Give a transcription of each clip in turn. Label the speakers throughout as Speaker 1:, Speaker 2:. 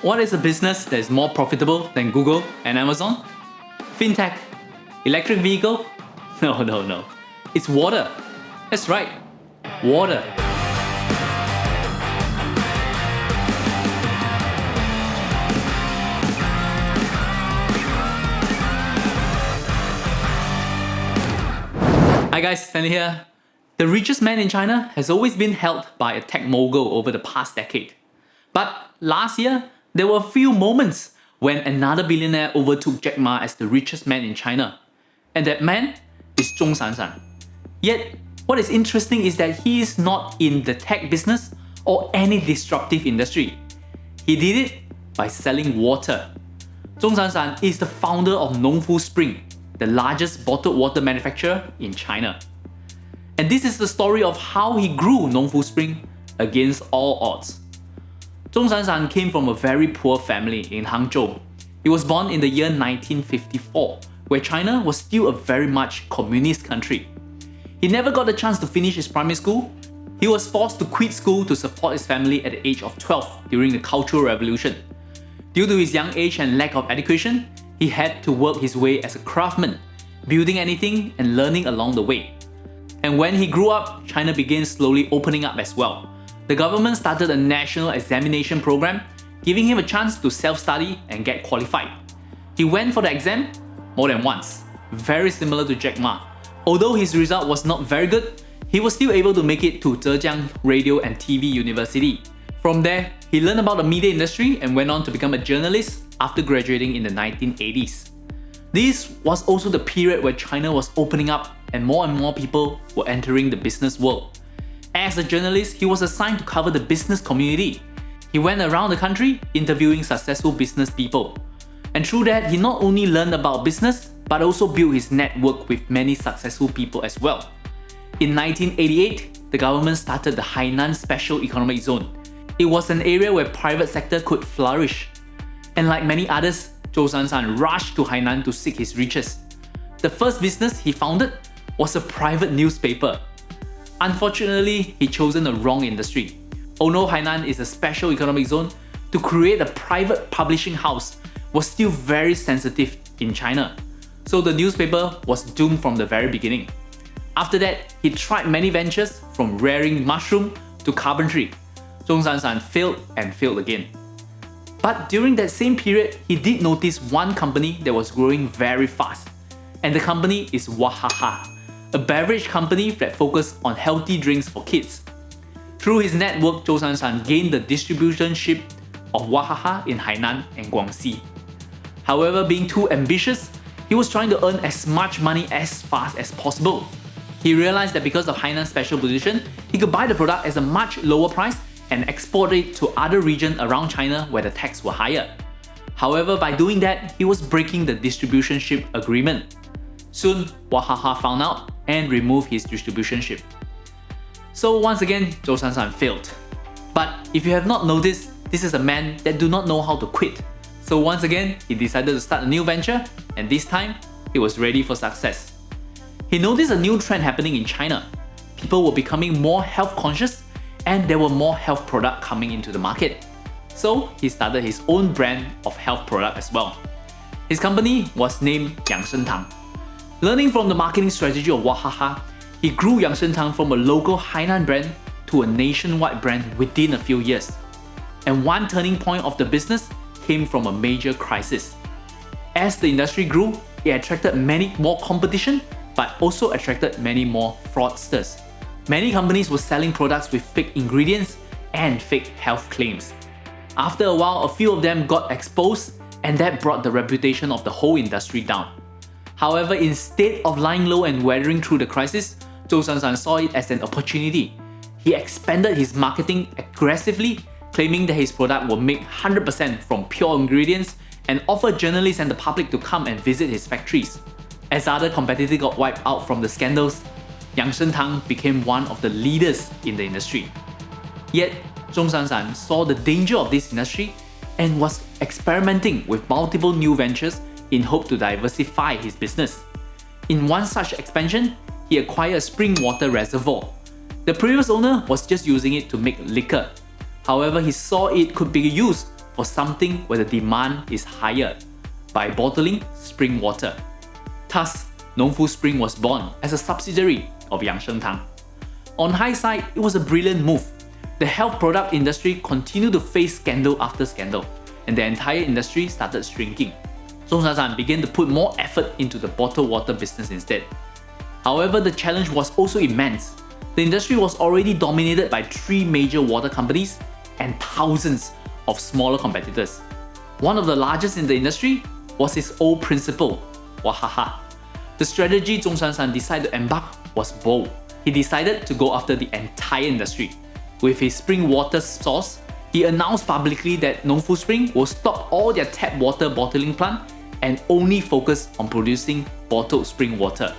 Speaker 1: What is a business that is more profitable than Google and Amazon? Fintech? Electric vehicle? No. It's water. That's right. Water. Hi guys, Stanley here. The richest man in China has always been held by a tech mogul over the past decade. But last year, there were a few moments when another billionaire overtook Jack Ma as the richest man in China. And that man is Zhong San. Yet, what is interesting is that he is not in the tech business or any disruptive industry. He did it by selling water. Zhong San is the founder of Nongfu Spring, the largest bottled water manufacturer in China. And this is the story of how he grew Nongfu Spring against all odds. Zhong San came from a very poor family in Hangzhou. He was born in the year 1954, where China was still a very much communist country. He never got the chance to finish his primary school. He was forced to quit school to support his family at the age of 12 during the Cultural Revolution. Due to his young age and lack of education, he had to work his way as a craftsman, building anything and learning along the way. And when he grew up, China began slowly opening up as well. The government started a national examination program, giving him a chance to self-study and get qualified. He went for the exam more than once, very similar to Jack Ma. Although his result was not very good, he was still able to make it to Zhejiang Radio and TV University. From there, he learned about the media industry and went on to become a journalist after graduating in the 1980s. This was also the period where China was opening up and more people were entering the business world. As a journalist, he was assigned to cover the business community. He went around the country interviewing successful business people. And through that, he not only learned about business, but also built his network with many successful people as well. In 1988, the government started the Hainan Special Economic Zone. It was an area where private sector could flourish. And like many others, Zhong San rushed to Hainan to seek his riches. The first business he founded was a private newspaper. Unfortunately, he chosen the wrong industry. Although Hainan is a special economic zone, to create a private publishing house was still very sensitive in China. So the newspaper was doomed from the very beginning. After that, he tried many ventures from rearing mushroom to carpentry. Zhong San failed and failed again. But during that same period, he did notice one company that was growing very fast. And the company is Wahaha, a beverage company that focused on healthy drinks for kids. Through his network, Zhong San gained the distributorship of Wahaha in Hainan and Guangxi. However, being too ambitious, he was trying to earn as much money as fast as possible. He realized that because of Hainan's special position, he could buy the product at a much lower price and export it to other regions around China where the taxes were higher. However, by doing that, he was breaking the distributorship agreement. Soon, Wahaha found out and removed his distributorship. So once again, Zhong San failed. But if you have not noticed, this is a man that do not know how to quit. So once again, he decided to start a new venture, and this time, he was ready for success. He noticed a new trend happening in China. People were becoming more health conscious and there were more health products coming into the market. So he started his own brand of health product as well. His company was named Yangshentang. Learning from the marketing strategy of Wahaha, he grew Yangshentang from a local Hainan brand to a nationwide brand within a few years. And one turning point of the business came from a major crisis. As the industry grew, it attracted many more competition, but also attracted many more fraudsters. Many companies were selling products with fake ingredients and fake health claims. After a while, a few of them got exposed, and that brought the reputation of the whole industry down. However, instead of lying low and weathering through the crisis, Zhong San saw it as an opportunity. He expanded his marketing aggressively, claiming that his product will make 100% from pure ingredients and offered journalists and the public to come and visit his factories. As other competitors got wiped out from the scandals, Yangshentang became one of the leaders in the industry. Yet, Zhong San saw the danger of this industry and was experimenting with multiple new ventures in hope to diversify his business. In one such expansion, he acquired a spring water reservoir. The previous owner was just using it to make liquor. However, he saw it could be used for something where the demand is higher by bottling spring water. Thus, Nongfu Spring was born as a subsidiary of Yangsheng Tang. On hindsight, it was a brilliant move. The health product industry continued to face scandal after scandal, and the entire industry started shrinking. Zhongshan began to put more effort into the bottled water business instead. However, the challenge was also immense. The industry was already dominated by 3 major water companies and thousands of smaller competitors. One of the largest in the industry was his old principal, Wahaha. The strategy Zhongshan decided to embark was bold. He decided to go after the entire industry. With his spring water source, he announced publicly that Nongfu Spring will stop all their tap water bottling plant and only focus on producing bottled spring water.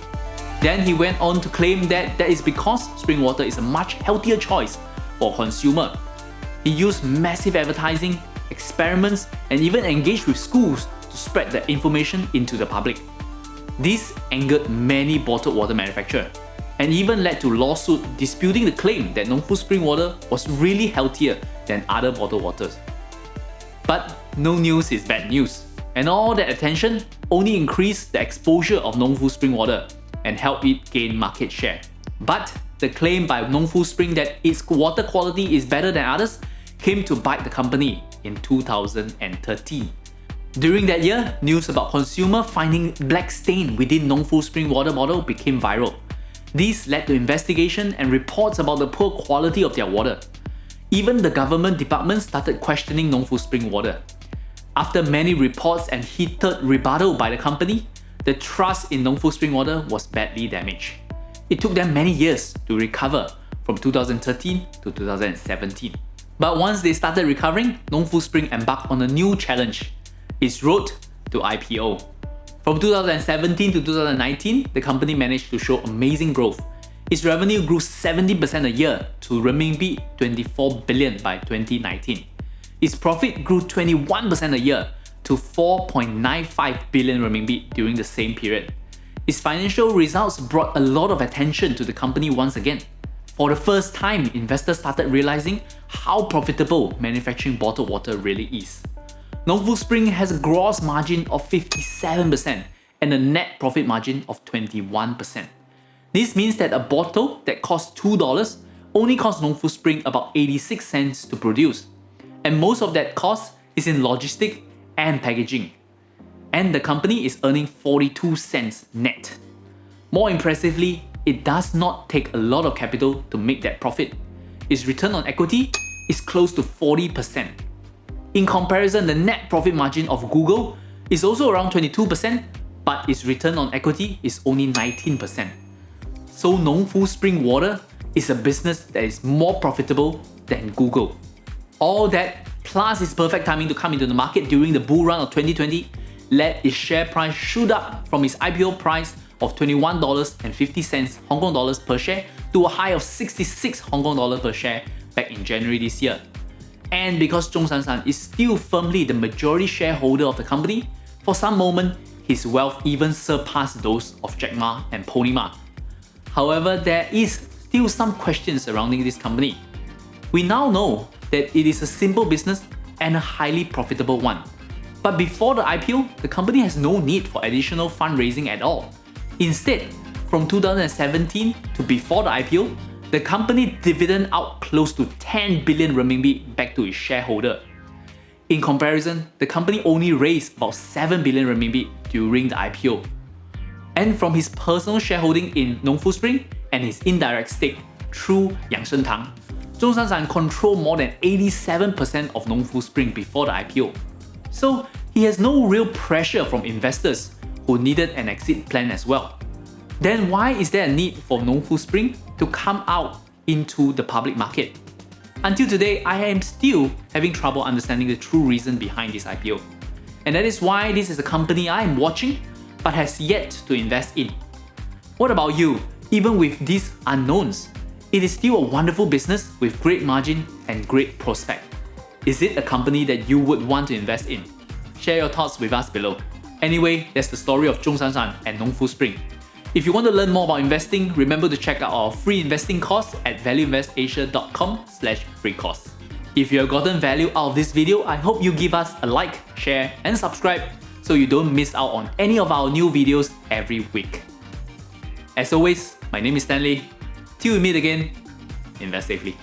Speaker 1: Then he went on to claim that that is because spring water is a much healthier choice for consumer. He used massive advertising, experiments, and even engaged with schools to spread the information into the public. This angered many bottled water manufacturers and even led to lawsuit disputing the claim that Nongfu spring water was really healthier than other bottled waters. But no news is bad news, and all that attention only increased the exposure of Nongfu spring water and helped it gain market share. But the claim by Nongfu Spring that its water quality is better than others came to bite the company in 2013. During that year, news about consumer finding black stain within Nongfu spring water bottle became viral. This led to investigation and reports about the poor quality of their water. Even the government department started questioning Nongfu spring water. After many reports and heated rebuttal by the company, the trust in Nongfu spring water was badly damaged. It took them many years to recover from 2013 to 2017. But once they started recovering, Nongfu Spring embarked on a new challenge: its road to IPO. From 2017 to 2019, the company managed to show amazing growth. Its revenue grew 70% a year to renminbi 24 billion by 2019. Its profit grew 21% a year to 4.95 billion renminbi during the same period. Its financial results brought a lot of attention to the company once again. For the first time, investors started realizing how profitable manufacturing bottled water really is. Nongfu Spring has a gross margin of 57% and a net profit margin of 21%. This means that a bottle that costs $2 only costs Nongfu Spring about 86 cents to produce. And most of that cost is in logistics and packaging. And the company is earning 42 cents net. More impressively, it does not take a lot of capital to make that profit. Its return on equity is close to 40%. In comparison, the net profit margin of Google is also around 22%, but its return on equity is only 19%. So Nongfu Spring Water is a business that is more profitable than Google. All that, plus its perfect timing to come into the market during the bull run of 2020, led its share price shoot up from its IPO price of $21.50 Hong Kong dollars per share to a high of 66 Hong Kong dollars per share back in January this year. And because Zhongshan is still firmly the majority shareholder of the company, for some moment, his wealth even surpassed those of Jack Ma and Pony Ma. However, there is still some questions surrounding this company. We now know that it is a simple business and a highly profitable one. But before the IPO, the company has no need for additional fundraising at all. Instead, from 2017 to before the IPO, the company dividend out close to 10 billion renminbi back to its shareholder. In comparison, the company only raised about 7 billion renminbi during the IPO. And from his personal shareholding in Nongfu Spring and his indirect stake through Yangsheng Tang, Zhongshan controlled more than 87% of Nongfu Spring before the IPO. So he has no real pressure from investors who needed an exit plan as well. Then why is there a need for Nongfu Spring to come out into the public market? Until today, I am still having trouble understanding the true reason behind this IPO. And that is why this is a company I am watching but has yet to invest in. What about you? Even with these unknowns, it is still a wonderful business with great margin and great prospect. Is it a company that you would want to invest in? Share your thoughts with us below. Anyway, that's the story of Zhongshan and Nongfu Spring. If you want to learn more about investing, remember to check out our free investing course at valueinvestasia.com/free course. If you have gotten value out of this video, I hope you give us a like, share, and subscribe so you don't miss out on any of our new videos every week. As always, my name is Stanley. Till we meet again, invest safely.